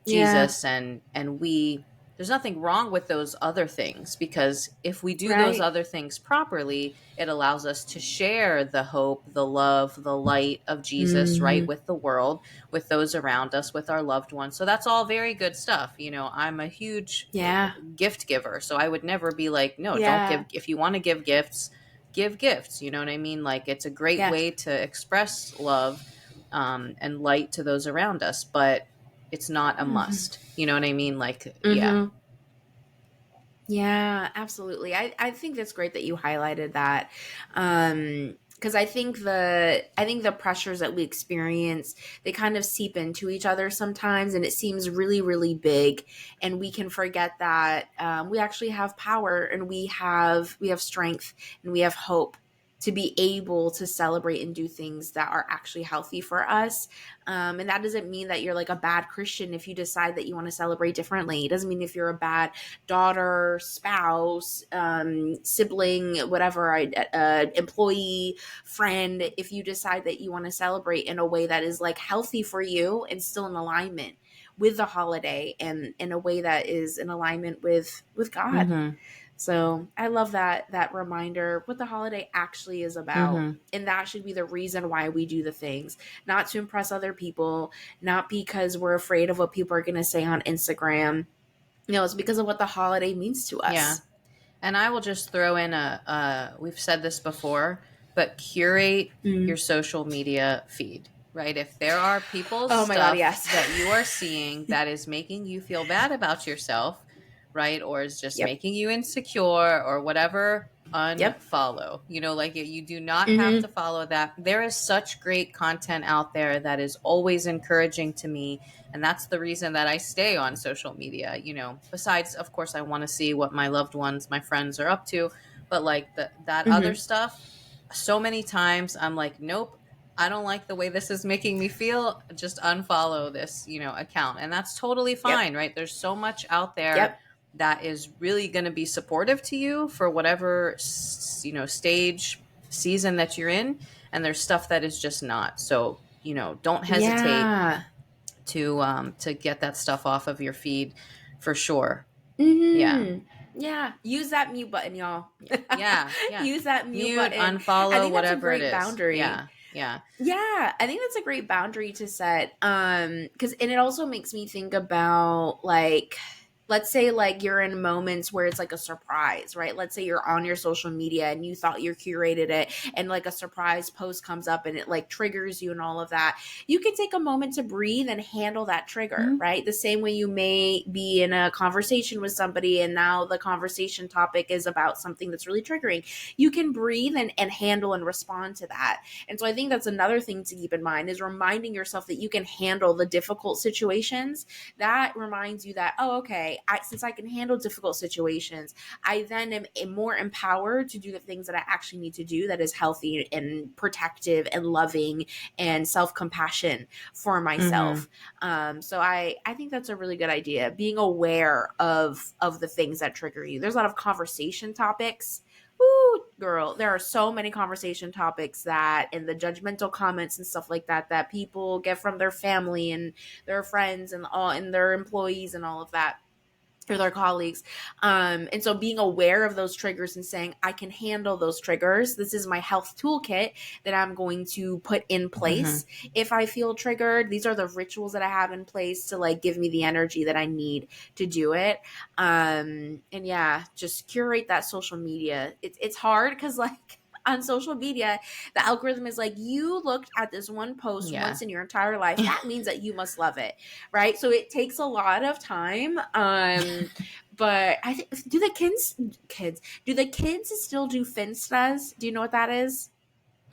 [SPEAKER 1] Yeah.
[SPEAKER 2] Jesus, and we, there's nothing wrong with those other things, because if we do those
[SPEAKER 1] Right.
[SPEAKER 2] other things properly, it allows us to share the hope, the love, the light of Jesus, right,
[SPEAKER 1] Mm-hmm.
[SPEAKER 2] with the world, with those around us, with our loved ones. So that's all very good stuff. I'm a huge
[SPEAKER 1] Yeah.
[SPEAKER 2] gift giver, so I would never be like, no, don't give.
[SPEAKER 1] Yeah.
[SPEAKER 2] If you want to give gifts, give gifts. You know what I mean? Like, it's a great
[SPEAKER 1] Yeah.
[SPEAKER 2] way to express love, and light to those around us, but it's not a
[SPEAKER 1] Mm-hmm.
[SPEAKER 2] must. You know what I mean? Like, yeah.
[SPEAKER 1] Mm-hmm. Yeah, absolutely. I think that's great that you highlighted that. because I think the pressures that we experience, they kind of seep into each other sometimes, and it seems really really big, and we can forget that we actually have power, and we have strength, and we have hope to be able to celebrate and do things that are actually healthy for us. And that doesn't mean that you're like a bad Christian if you decide that you want to celebrate differently. It doesn't mean if you're a bad daughter, spouse, sibling, whatever, employee, friend, if you decide that you want to celebrate in a way that is like healthy for you and still in alignment with the holiday, and in a way that is in alignment with God.
[SPEAKER 2] Mm-hmm.
[SPEAKER 1] So I love that reminder, what the holiday actually is about.
[SPEAKER 2] Mm-hmm.
[SPEAKER 1] And that should be the reason why we do the things, not to impress other people, not because we're afraid of what people are going to say on Instagram. It's because of what the holiday means to
[SPEAKER 2] Yeah.
[SPEAKER 1] us.
[SPEAKER 2] And I will just throw in we've said this before, but curate your
[SPEAKER 1] Mm.
[SPEAKER 2] social media feed, right? If there are people's
[SPEAKER 1] Oh my God,
[SPEAKER 2] stuff
[SPEAKER 1] yes.
[SPEAKER 2] that you are seeing that is making you feel bad about yourself, right? Or is just
[SPEAKER 1] Yep.
[SPEAKER 2] making you insecure or whatever,
[SPEAKER 1] Yep.
[SPEAKER 2] unfollow. Like you do not have to
[SPEAKER 1] Mm-hmm.
[SPEAKER 2] follow that. There is such great content out there that is always encouraging to me, and that's the reason that I stay on social media. Besides, of course, I want to see what my loved ones, my friends are up to, but like that other
[SPEAKER 1] Mm-hmm.
[SPEAKER 2] stuff, so many times I'm like, nope, I don't like the way this is making me feel. Just unfollow this, account. And that's totally
[SPEAKER 1] Yep.
[SPEAKER 2] fine, right? There's so much out there
[SPEAKER 1] Yep.
[SPEAKER 2] that is really going to be supportive to you for whatever, stage, season that you're in. And there's stuff that is just not. So, don't hesitate
[SPEAKER 1] Yeah.
[SPEAKER 2] to get that stuff off of your feed for sure. Yeah.
[SPEAKER 1] Mm-hmm. Yeah. Use that mute button, y'all.
[SPEAKER 2] Yeah. Yeah. Yeah.
[SPEAKER 1] Use that mute
[SPEAKER 2] Mute,
[SPEAKER 1] button. I
[SPEAKER 2] unfollow,
[SPEAKER 1] think that's a
[SPEAKER 2] whatever it
[SPEAKER 1] great
[SPEAKER 2] is.
[SPEAKER 1] boundary.
[SPEAKER 2] Yeah. Yeah.
[SPEAKER 1] Yeah, I think that's a great boundary to set. Cuz and it also makes me think about, like, let's say like you're in moments where it's like a surprise, right? Let's say you're on your social media and you thought you curated it, and like a surprise post comes up and it like triggers you and all of that. You can take a moment to breathe and handle that trigger,
[SPEAKER 2] Mhm.
[SPEAKER 1] right? The same way you may be in a conversation with somebody and now the conversation topic is about something that's really triggering. You can breathe and handle and respond to that. And so I think that's another thing to keep in mind, is reminding yourself that you can handle the difficult situations. That reminds you that, oh, okay, since I can handle difficult situations, I then am more empowered to do the things that I actually need to do, that is healthy and protective and loving and self-compassion for
[SPEAKER 2] Mhm.
[SPEAKER 1] myself. So I think that's a really good idea, being aware of the things that trigger you. There's a lot of conversation topics. Woo, girl, there are so many conversation topics that, in the judgmental comments and stuff like that, that people get from their family and their friends and their employees and all of that, or their colleagues. And so being aware of those triggers and saying, I can handle those triggers. This is my health toolkit that I'm going to put in
[SPEAKER 2] Mhm.
[SPEAKER 1] place. If I feel triggered, these are the rituals that I have in place to like give me the energy that I need to do it. And yeah, just curate that social media. It's hard because like on social media, the algorithm is like, you looked at this one post
[SPEAKER 2] Yeah.
[SPEAKER 1] once in your entire life. That means that you must love it, right? So it takes a lot of time. But I think, do the kids do the kids still do finstas? Do you know what that is?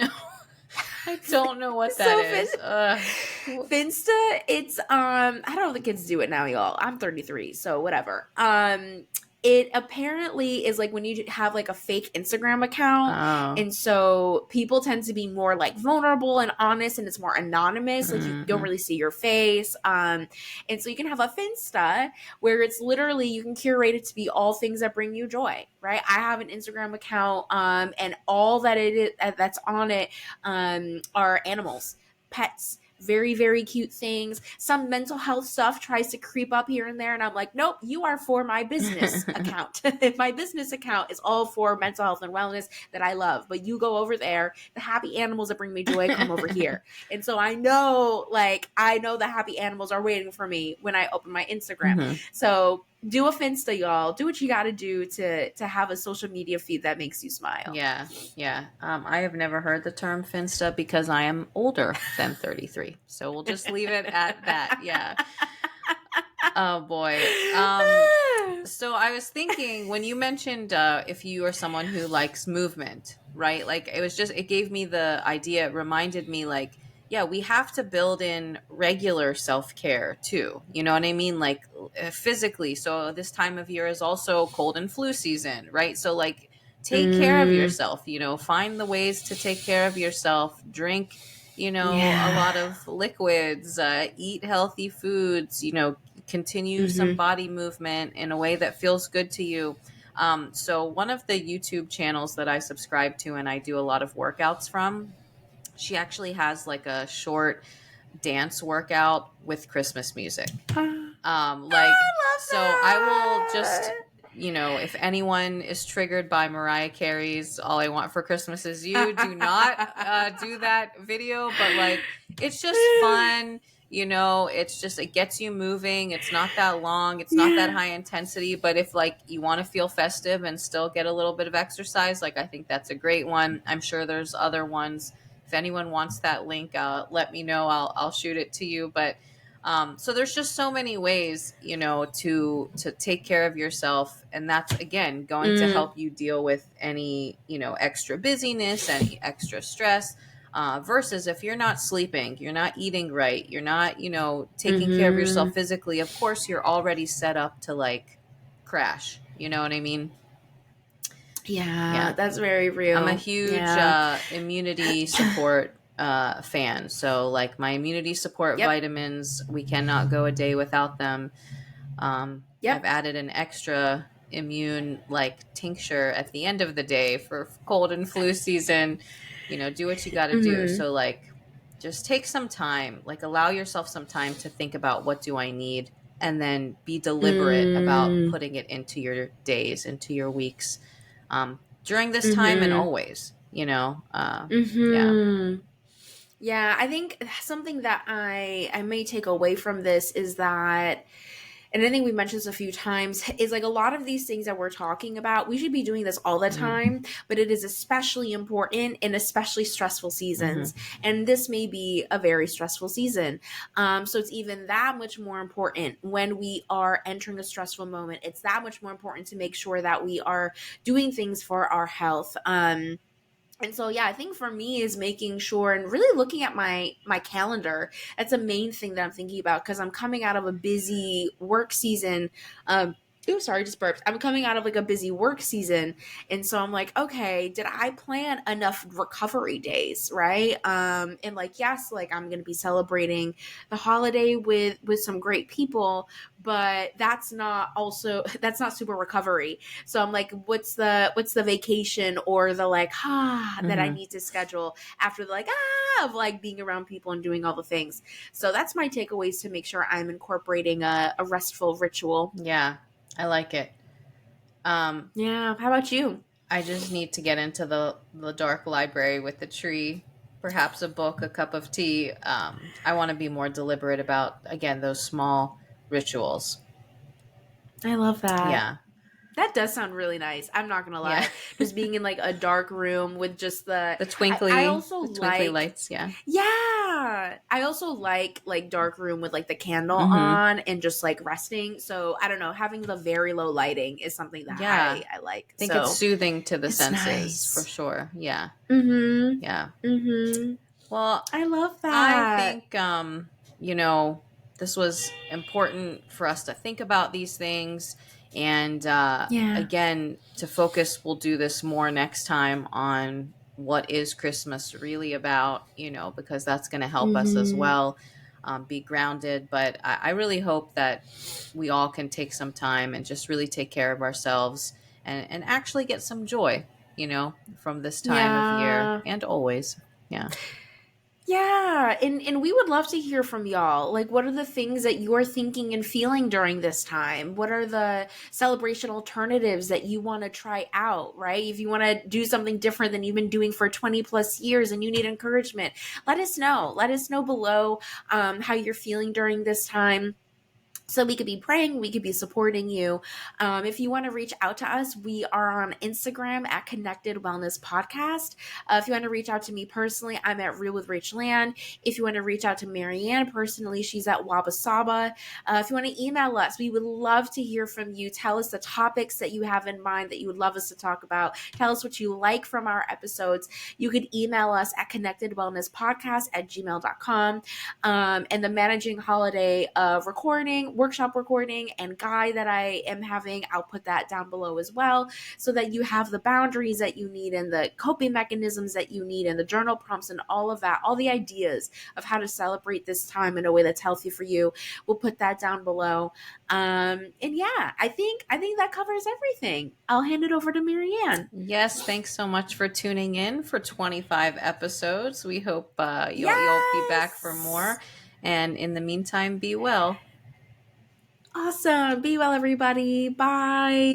[SPEAKER 2] I don't know what that
[SPEAKER 1] So
[SPEAKER 2] is.
[SPEAKER 1] Finsta, it's I don't know if the kids do it now, y'all. I'm 33, so whatever. It apparently is like when you have like a fake Instagram account,
[SPEAKER 2] Oh.
[SPEAKER 1] and so people tend to be more like vulnerable and honest, and it's more anonymous, like you don't
[SPEAKER 2] Mhm.
[SPEAKER 1] really see your face. And so you can have a Finsta where it's literally, you can curate it to be all things that bring you joy, right? I have an Instagram account, and all that it is that's on it are animals, pets, very, very cute things. Some mental health stuff tries to creep up here and there. And I'm like, nope, you are for my business account. My business account is all for mental health and wellness that I love. But you go over there. The happy animals that bring me joy come over here. And so I know the happy animals are waiting for me when I open my Instagram.
[SPEAKER 2] Mhm.
[SPEAKER 1] So do a Finsta, y'all. Do what you got to do to have a social media feed that makes you smile.
[SPEAKER 2] Yeah. Yeah. I have never heard the term Finsta because I am older than 33. So we'll just leave it at that. Yeah. Oh boy. So I was thinking when you mentioned if you are someone who likes movement, right? Like it gave me the idea, it reminded me like, yeah, we have to build in regular self-care too. You know what I mean? Like physically. So this time of year is also cold and flu season, right? So like take care of
[SPEAKER 1] Mm,
[SPEAKER 2] yourself, find the ways to take care of yourself, drink, a
[SPEAKER 1] yeah.
[SPEAKER 2] lot of liquids, eat healthy foods, continue some
[SPEAKER 1] Mm-hmm.
[SPEAKER 2] body movement in a way that feels good to you. So one of the YouTube channels that I subscribe to and I do a lot of workouts from, she actually has like a short dance workout with Christmas music. Like,
[SPEAKER 1] I love
[SPEAKER 2] so I will just,
[SPEAKER 1] that.
[SPEAKER 2] if anyone is triggered by Mariah Carey's All I Want for Christmas Is You, do not do that video. But like, it's just fun. It's just, it gets you moving. It's not that long. It's not that
[SPEAKER 1] Yeah.
[SPEAKER 2] high intensity. But if like you want to feel festive and still get a little bit of exercise, like I think that's a great one. I'm sure there's other ones. If anyone wants that link, let me know. I'll shoot it to you. But so there's just so many ways, to take care of yourself, and that's again going to
[SPEAKER 1] Mm,
[SPEAKER 2] help you deal with any, extra busyness, any extra stress. Versus if you're not sleeping, you're not eating right, you're not, taking care of yourself
[SPEAKER 1] mm-hmm.
[SPEAKER 2] physically. Of course, you're already set up to like crash. You know what I mean?
[SPEAKER 1] Yeah,
[SPEAKER 2] Yeah.
[SPEAKER 1] that's very
[SPEAKER 2] I'm a
[SPEAKER 1] real.
[SPEAKER 2] huge
[SPEAKER 1] Yeah.
[SPEAKER 2] immunity support fan. So, like my immunity support
[SPEAKER 1] Yep.
[SPEAKER 2] vitamins, we cannot go a day without them. I've
[SPEAKER 1] Yep.
[SPEAKER 2] added an extra immune like tincture at the end of the day for cold and flu season. Do what you got to do.
[SPEAKER 1] Mm-hmm.
[SPEAKER 2] So, like, just take some time, like, allow yourself some time to think about what do I need, and then be deliberate about
[SPEAKER 1] Mm,
[SPEAKER 2] putting it into your days, into your weeks, during this time and
[SPEAKER 1] mm-hmm.
[SPEAKER 2] always, yeah.
[SPEAKER 1] Mm-hmm. Yeah, I think something that I may take away from this is that, and I think we mentioned this a few times, is like a lot of these things that we're talking about, we should be doing this all the
[SPEAKER 2] Mm-hmm.
[SPEAKER 1] time, but it is especially important in especially stressful
[SPEAKER 2] Mm-hmm.
[SPEAKER 1] seasons. And this may be a very stressful season. So it's even that much more important when we are entering a stressful moment. It's that much more important to make sure that we are doing things for our health. And so yeah, I think for me is making sure and really looking at my calendar. That's a main thing that I'm thinking about because I'm coming out of a busy work season. Sorry, just burped. I'm coming out of like a busy work season, and so I'm like, okay, did I plan enough recovery days, right? And like, yes, like I'm gonna be celebrating the holiday with some great people, but that's not super recovery. So I'm like, what's the vacation or the like that I
[SPEAKER 2] Mm-hmm.
[SPEAKER 1] need to schedule after the like of like being around people and doing all the things. So that's my takeaways to make sure I'm incorporating a restful ritual.
[SPEAKER 2] Yeah, I like it. um
[SPEAKER 1] Yeah. How about you?
[SPEAKER 2] I just need to get into the dark library with the tree, perhaps a book, a cup of tea. I want to be more deliberate about, again, those small rituals.
[SPEAKER 1] I love that.
[SPEAKER 2] Yeah.
[SPEAKER 1] That does sound really nice. I'm not gonna
[SPEAKER 2] Yeah.
[SPEAKER 1] lie. Just being in like a dark room with just
[SPEAKER 2] the
[SPEAKER 1] I
[SPEAKER 2] twinkly
[SPEAKER 1] also
[SPEAKER 2] the twinkly
[SPEAKER 1] like
[SPEAKER 2] lights. Yeah.
[SPEAKER 1] yeah. I also like dark room with like the candle
[SPEAKER 2] Mm-hmm.
[SPEAKER 1] on and just like resting. So I don't know, having the very low lighting is something that
[SPEAKER 2] Yeah.
[SPEAKER 1] I like.
[SPEAKER 2] I think it's
[SPEAKER 1] So
[SPEAKER 2] soothing to the
[SPEAKER 1] it's
[SPEAKER 2] senses for
[SPEAKER 1] nice.
[SPEAKER 2] sure. Yeah.
[SPEAKER 1] Mm-hmm.
[SPEAKER 2] Yeah.
[SPEAKER 1] Mm-hmm.
[SPEAKER 2] Well,
[SPEAKER 1] I love
[SPEAKER 2] I
[SPEAKER 1] that.
[SPEAKER 2] think, you know, this was important for us to think about these things. And
[SPEAKER 1] Yeah.
[SPEAKER 2] again, to focus, we'll do this more next time on what is Christmas really about, because that's going to help us as
[SPEAKER 1] Mm-hmm.
[SPEAKER 2] well, be grounded. But I really hope that we all can take some time and just really take care of ourselves, and actually get some joy, from this time of year
[SPEAKER 1] Yeah.
[SPEAKER 2] and always. Yeah.
[SPEAKER 1] Yeah, and we would love to hear from y'all. Like, what are the things that you're thinking and feeling during this time? What are the celebration alternatives that you want to try out, right? If you want to do something different than you've been doing for 20 plus years and you need encouragement, let us know. Let us know below how you're feeling during this time. So we could be praying, we could be supporting you. If you want to reach out to us, we are on Instagram at Connected Wellness Podcast. If you want to reach out to me personally, I'm at Real with Rachel Ann. If you want to reach out to Marianne personally, she's at Wabasaba. If you want to email us, we would love to hear from you. Tell us the topics that you have in mind that you would love us to talk about. Tell us what you like from our episodes. You could email us at connectedwellnesspodcast@gmail.com. And the managing holiday workshop recording and guide that I am having, I'll put that down below as well, so that you have the boundaries that you need and the coping mechanisms that you need and the journal prompts and all of that, all the ideas of how to celebrate this time in a way that's healthy for you. We'll put that down below. And yeah, I think that covers everything. I'll hand it over to Marianne.
[SPEAKER 2] Yes, thanks so much for tuning in for 25 episodes. We hope you'll be back for more.
[SPEAKER 1] Yes.
[SPEAKER 2] And in the meantime, be well.
[SPEAKER 1] Awesome. Be well, everybody. Bye.